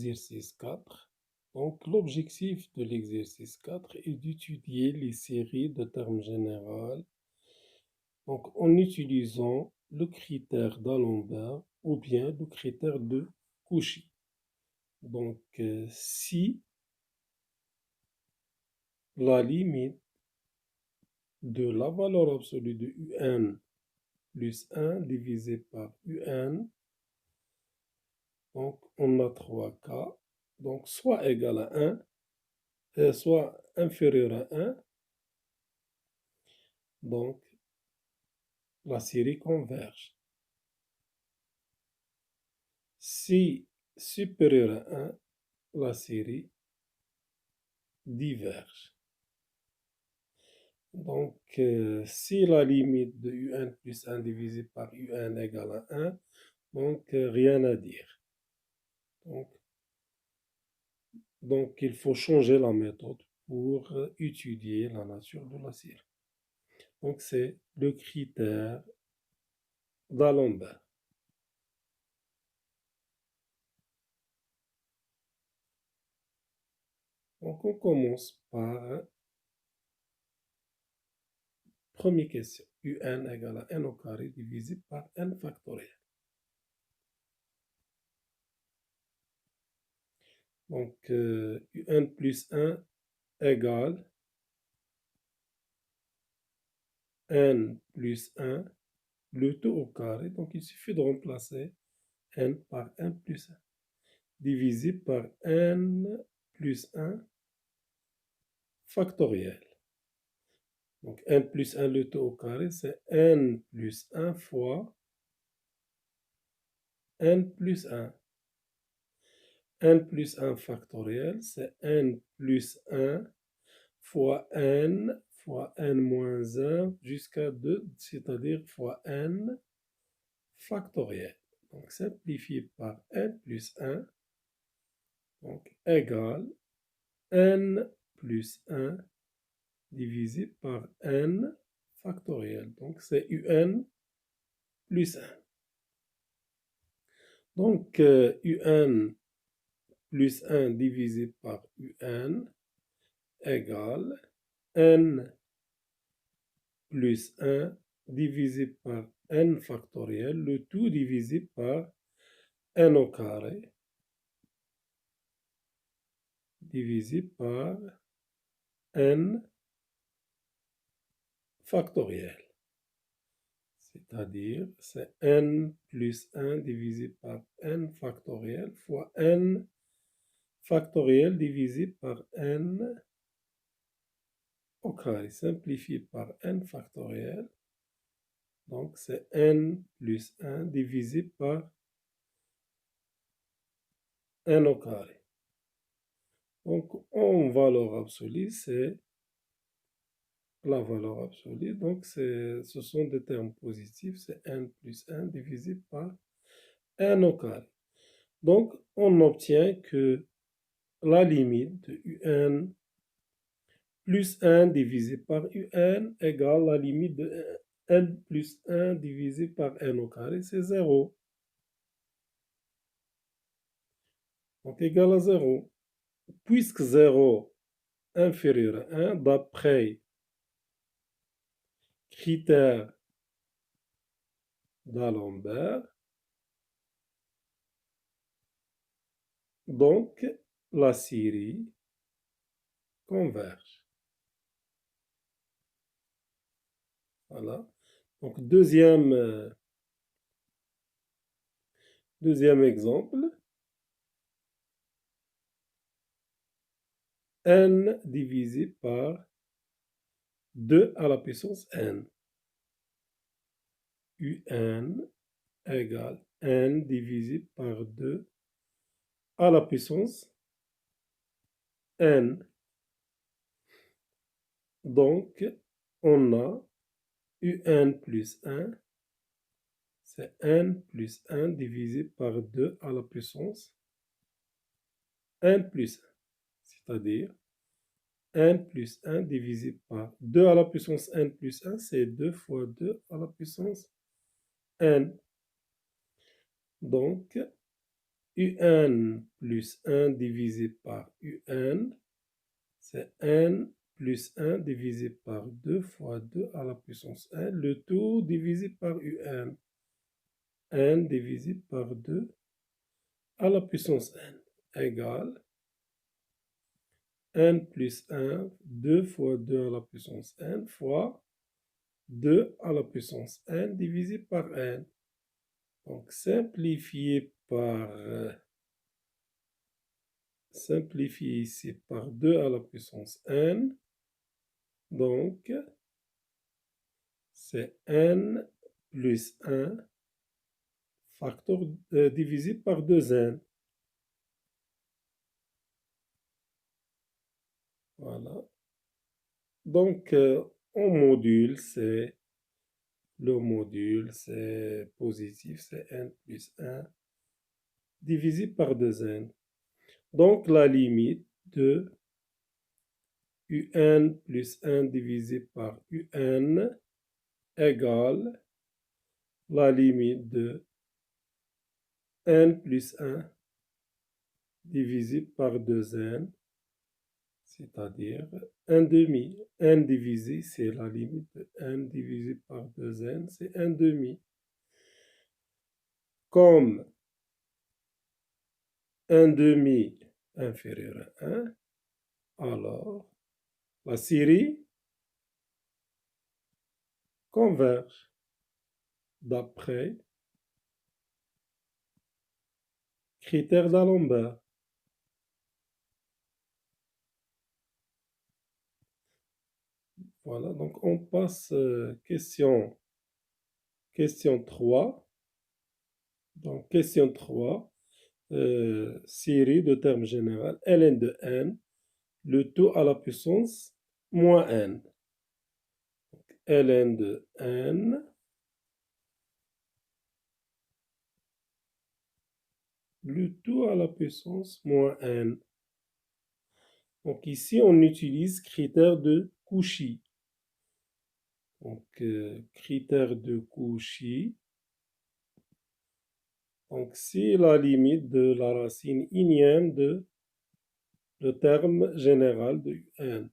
l'exercice 4. Donc, l'objectif de l'exercice 4 est d'étudier les séries de termes généraux donc, en utilisant le critère d'Alembert ou bien le critère de Cauchy. Donc, si la limite de la valeur absolue de un plus 1 divisé par un, donc on a 3 cas, donc soit égal à 1, soit inférieur à 1, donc la série converge. Si supérieur à 1, la série diverge. Donc, si la limite de un plus 1 divisé par un égale à 1, donc rien à dire. Donc, il faut changer la méthode pour étudier la nature de la série. Donc, c'est le critère d'Alembert. Donc, on commence par première question. Un égale à n au carré divisé par n factoriel. Donc, un plus 1 égale n plus 1, le tout au carré. Donc, il suffit de remplacer n par n plus 1, divisé par n plus 1 factoriel. Donc, n plus 1, le tout au carré, c'est n plus 1 fois n plus 1. n plus 1 factoriel, c'est n plus 1 fois n moins 1 jusqu'à 2, c'est-à-dire fois n factoriel. Donc, simplifié par n plus 1, donc égale n plus 1 divisé par n factoriel. Donc, c'est un plus 1. Donc, un plus 1 divisé par un égale n plus 1 divisé par n factoriel, le tout divisé par n au carré, divisé par n factoriel. C'est-à-dire, c'est n plus 1 divisé par n factoriel fois n factoriel divisé par n au carré, simplifié par n factoriel. Donc, c'est n plus 1 divisé par n au carré. Donc, en valeur absolue, c'est la valeur absolue. Donc, ce sont des termes positifs. C'est n plus 1 divisé par n au carré. Donc, on obtient que la limite de un plus 1 divisé par un égale la limite de n plus 1 divisé par n au carré, c'est 0. Donc, égal à 0. Puisque 0 inférieur à 1, d'après critère d'Alembert, donc la série converge. Voilà. Donc, deuxième exemple. N divisé par 2 à la puissance n. Un égale n divisé par 2 à la puissance n. Donc, on a un plus 1, c'est n plus 1 divisé par 2 à la puissance n plus 1. C'est-à-dire, n plus 1 divisé par 2 à la puissance n plus 1, c'est 2 fois 2 à la puissance n. Donc, un plus 1 divisé par un, c'est n plus 1 divisé par 2 fois 2 à la puissance n, le tout divisé par un. N divisé par 2 à la puissance n égale n plus 1, 2 fois 2 à la puissance n fois 2 à la puissance n divisé par n. Donc, simplifié ici par 2 à la puissance n. Donc, c'est n plus 1 facteur divisé par 2n. Voilà. Donc, en module, le module, c'est positif, c'est n plus 1 divisé par 2n. Donc, la limite de un plus 1 divisé par un égale la limite de n plus 1 divisé par 2n, c'est-à-dire 1 demi. n divisé, c'est la limite de n divisé par 2n, c'est 1 demi. Comme 1 demi inférieur à 1, alors la série converge d'après critère d'Alembert. Voilà, donc on passe question 3. Donc, question 3, série de termes généraux, ln de n, le tout à la puissance moins n. Ln de n, le tout à la puissance moins n. Donc, ici, on utilise critère de Cauchy. Donc, critère de Cauchy. Donc, c'est la limite de la racine unième de le terme général de n.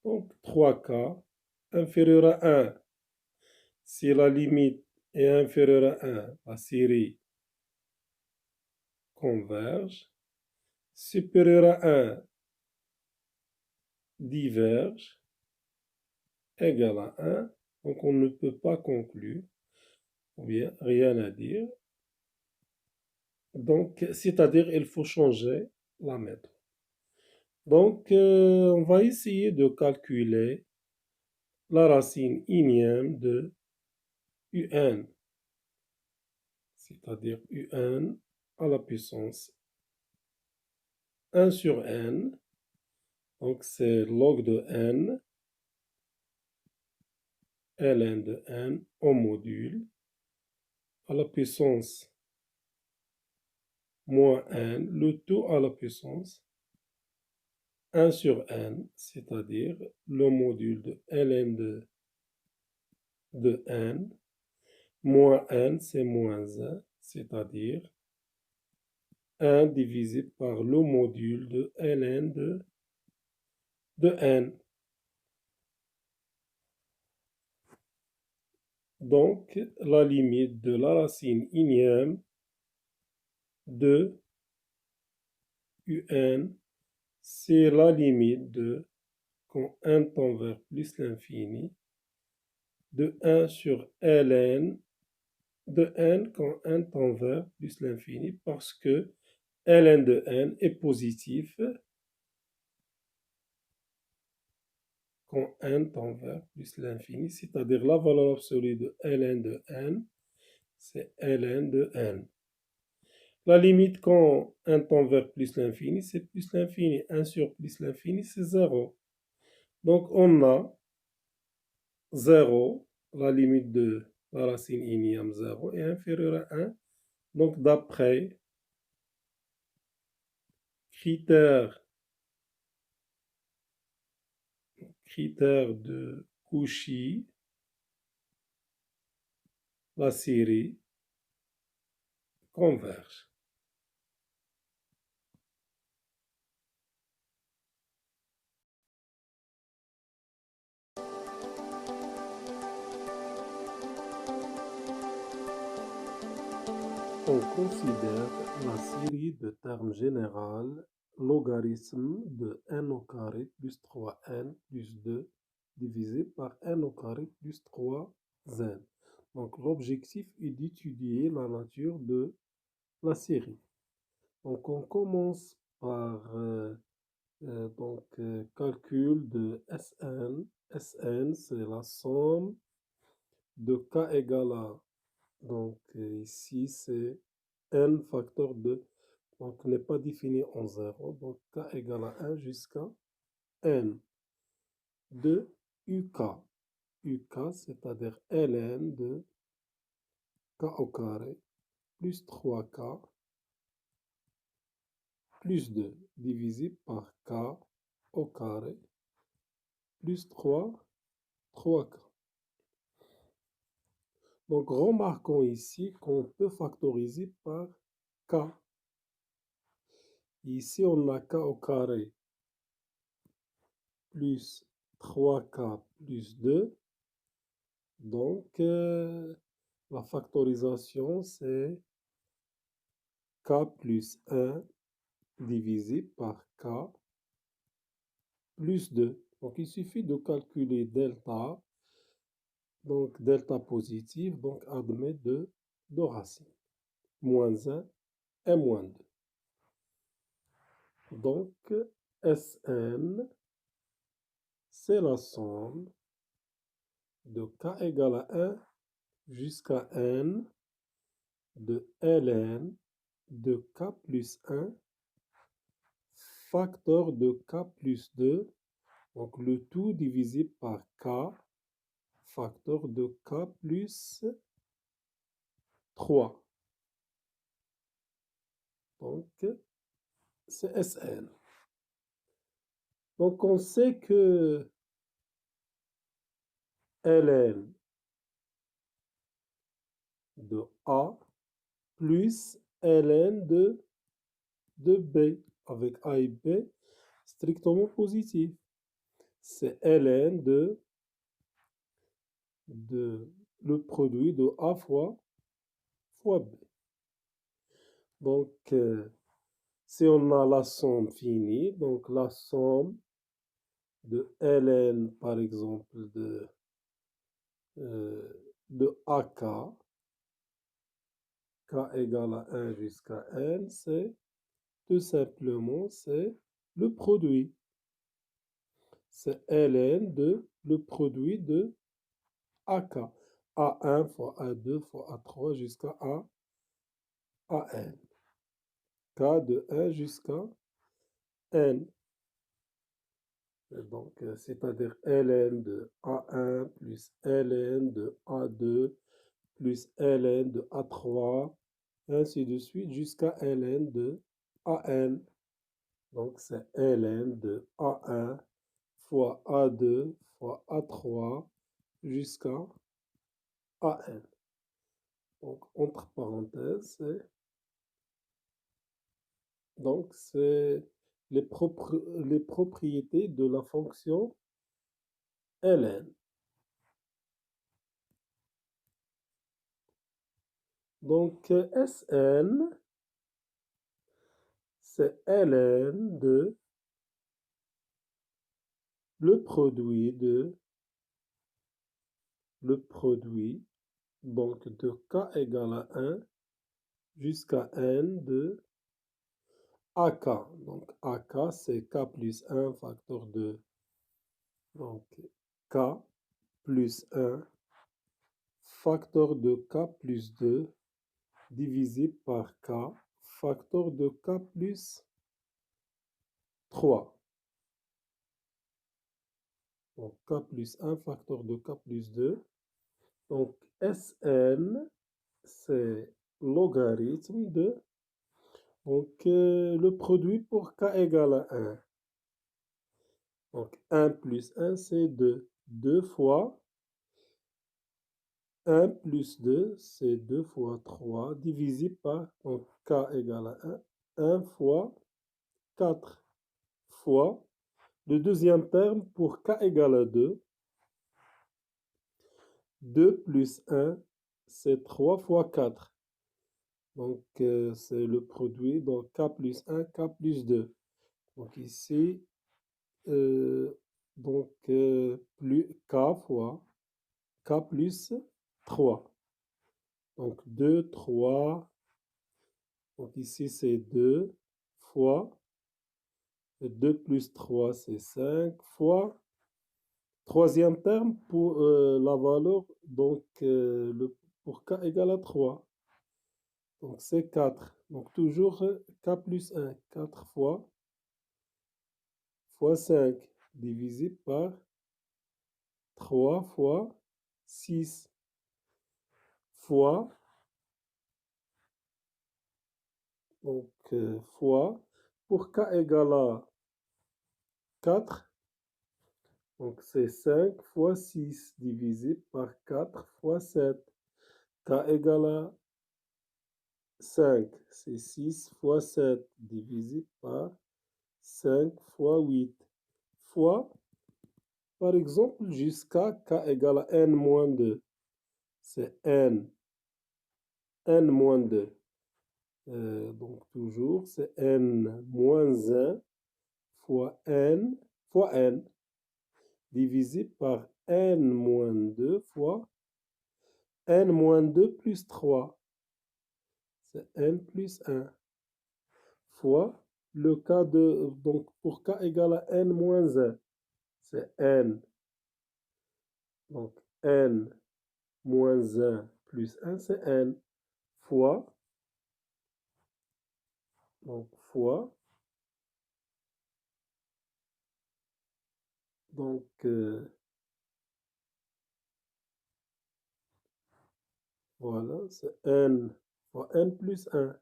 Donc, 3K inférieur à 1. Si la limite est inférieure à 1, la série converge. Supérieure à 1, diverge. Égal à 1. Donc, on ne peut pas conclure. Ou bien, rien à dire. Donc, c'est-à-dire, il faut changer la méthode. Donc, on va essayer de calculer la racine unième de un, c'est-à-dire un à la puissance 1 sur n. Donc, c'est log de n, ln de n au module à la puissance moins n, le tout à la puissance 1 sur n, c'est-à-dire le module de ln de n, moins n, c'est moins 1, c'est-à-dire 1 divisé par le module de ln de n. Donc, la limite de la racine unième de un, c'est la limite de, quand n tend vers plus l'infini, de 1 sur ln de n quand n tend vers plus l'infini, parce que ln de n est positif quand n tend vers plus l'infini, c'est-à-dire la valeur absolue de ln de n, c'est ln de n. La limite quand n tend vers plus l'infini, c'est plus l'infini. 1 sur plus l'infini, c'est 0. Donc, on a 0, la limite de la racine unième 0 est inférieure à 1. Donc, d'après critère de Cauchy, la série converge. On considère la série de termes général logarithme de n au carré plus 3n plus 2 divisé par n au carré plus 3n. Donc l'objectif est d'étudier la nature de la série. Donc on commence par calcul de Sn. Sn c'est la somme de k égale à, donc ici c'est n facteur 2, donc n'est pas défini en 0, donc k égale à 1 jusqu'à n de uk. uk c'est-à-dire ln de k au carré plus 3k plus 2 divisé par k au carré plus 3k. Donc, remarquons ici qu'on peut factoriser par k. Ici, on a k au carré plus 3k plus 2. Donc, la factorisation, c'est k plus 1 divisé par k plus 2. Donc, il suffit de calculer delta. Donc, delta positif, donc admet deux racines. Moins 1 et moins 2. Donc, Sn, c'est la somme de k égale à 1 jusqu'à n de ln de k plus 1 facteur de k plus 2, donc le tout divisé par k facteur de k plus 3. Donc, c'est Sn. Donc, on sait que ln de A plus ln de B, avec A et B strictement positif. C'est ln de le produit de A fois B. Donc, si on a la somme finie, donc la somme de ln, par exemple, de AK, k égale à 1 jusqu'à n, c'est tout simplement, c'est le produit. C'est ln de le produit de AK. A1 fois A2 fois A3 jusqu'à AN. K de 1 jusqu'à N. Donc, c'est-à-dire ln de A1 plus ln de A2 plus ln de A3, ainsi de suite, jusqu'à ln de AN. Donc, c'est ln de A1 fois A2 fois A3 jusqu'à AN. Donc, entre parenthèses, c'est les propriétés de la fonction ln. Donc, Sn, c'est ln de le produit donc de k égale à 1 jusqu'à n de AK. Donc, AK, c'est k plus 1 facteur de, donc, k plus 1 facteur de k plus 2 divisé par k facteur de k plus 3. Donc, k plus 1 facteur de k plus 2. Donc, Sn, c'est logarithme de, donc, le produit pour k égale à 1. Donc, 1 plus 1, c'est 2. 2 fois 1 plus 2, c'est 2 fois 3, divisé par, donc, k égale à 1, 1 fois 4 fois le deuxième terme pour k égale à 2, 2 plus 1, c'est 3 fois 4. Donc, c'est le produit. Donc, K plus 1, K plus 2. Donc, ici, euh, plus K fois K plus 3. Donc, 2, 3. Donc, ici, c'est 2 fois 2 plus 3, c'est 5 fois. Troisième terme pour la valeur, pour K égale à 3. Donc, c'est 4. Donc, toujours K plus 1. 4 fois 5 divisé par 3 fois 6 fois, fois, pour K égale à 4, donc c'est 5 fois 6 divisé par 4 fois 7. K égale à 5, c'est 6 fois 7 divisé par 5 fois 8 fois, par exemple, jusqu'à K égale à N moins 2. C'est N moins 2. Donc toujours, c'est N moins 1 fois N divisé par N moins 2 fois N moins 2 plus 3. C'est N plus 1 fois le K donc pour K égale à N moins 1, c'est N. Donc N moins 1 plus 1, c'est N fois, fois, donc voilà, c'est N fois N plus 1.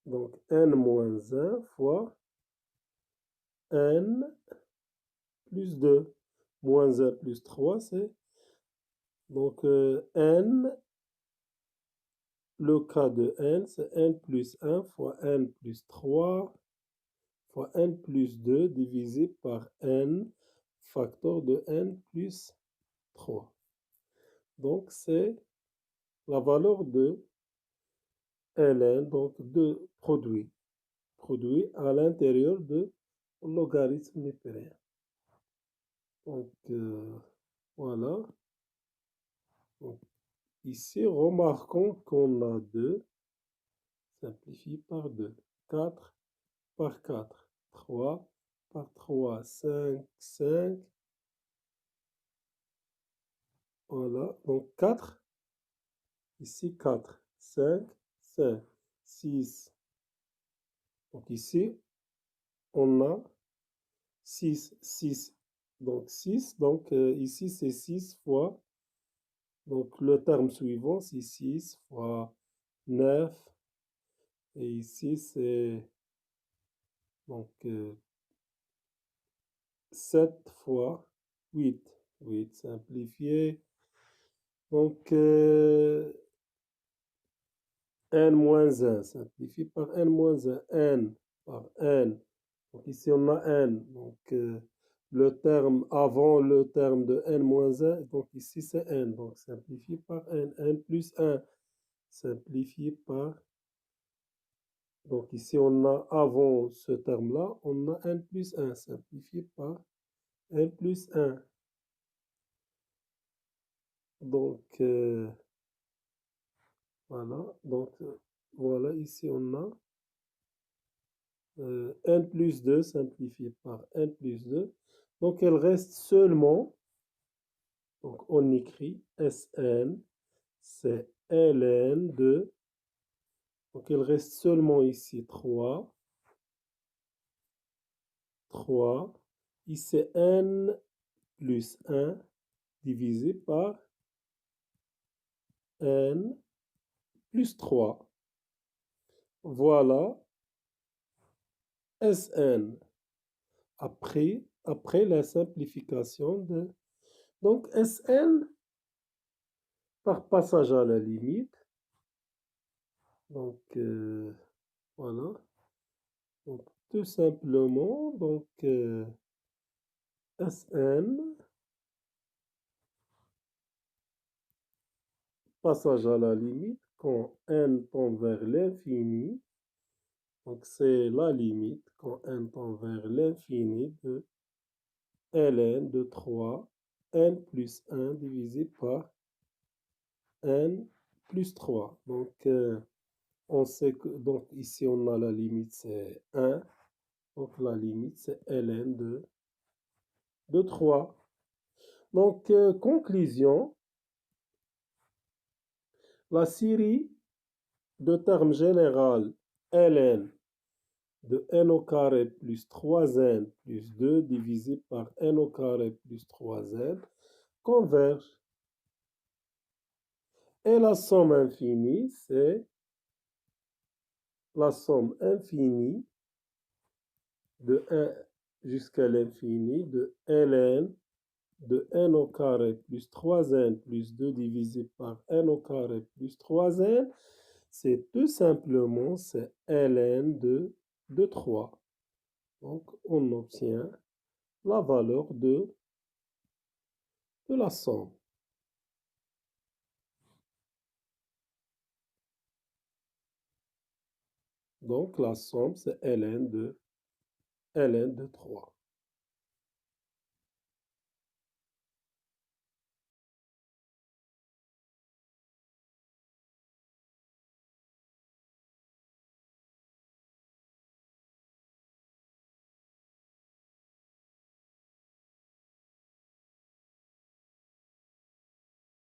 Donc N moins 1 fois N plus 2. Moins 1 plus 3, c'est donc N, le cas de N, c'est N plus 1 fois N plus 3 fois N plus 2 divisé par N, facteur de N plus 3. Donc c'est la valeur de ln, donc de produit à l'intérieur de logarithme népérien. Donc voilà. Donc, ici, remarquons qu'on a 2, simplifie par 2. 4 par 4, 3 par 3, 5, 5. Voilà, donc 4, ici 4, 5, 5, 6. Donc ici, on a 6, 6. Donc 6, donc ici c'est 6 fois, donc le terme suivant c'est 6 fois 9, et ici c'est donc 7 fois 8. 8 simplifié. Donc n-1 simplifié par n-1, n par n. Donc ici on a n. Donc le terme avant le terme de n-1, donc ici c'est n. Donc simplifié par n. n plus 1 simplifié par. Donc ici on a avant ce terme-là, on a n plus 1 simplifié par n plus 1. Donc voilà. Donc voilà, ici on a n plus 2 simplifié par n plus 2. Donc, elle reste seulement, donc on écrit Sn, c'est ln de, donc il reste seulement ici 3, 3, ici n plus 1 divisé par n plus 3. Voilà Sn. Après la simplification de, donc Sn par passage à la limite, donc voilà. Donc, tout simplement, donc Sn passage à la limite, quand n tend vers l'infini, donc c'est la limite, quand n tend vers l'infini de ln de 3, n plus 1 divisé par n plus 3. Donc, on sait que, donc ici on a la limite, c'est 1. Donc la limite, c'est ln de 3. Donc, conclusion, la série de termes général ln de n au carré plus 3n plus 2 divisé par n au carré plus 3n converge. Et la somme infinie, c'est la somme infinie de 1 jusqu'à l'infini de ln de n au carré plus 3n plus 2 divisé par n au carré plus 3n, c'est tout simplement c'est ln de 3. Donc, on obtient la valeur de la somme. Donc, la somme, c'est ln de 3.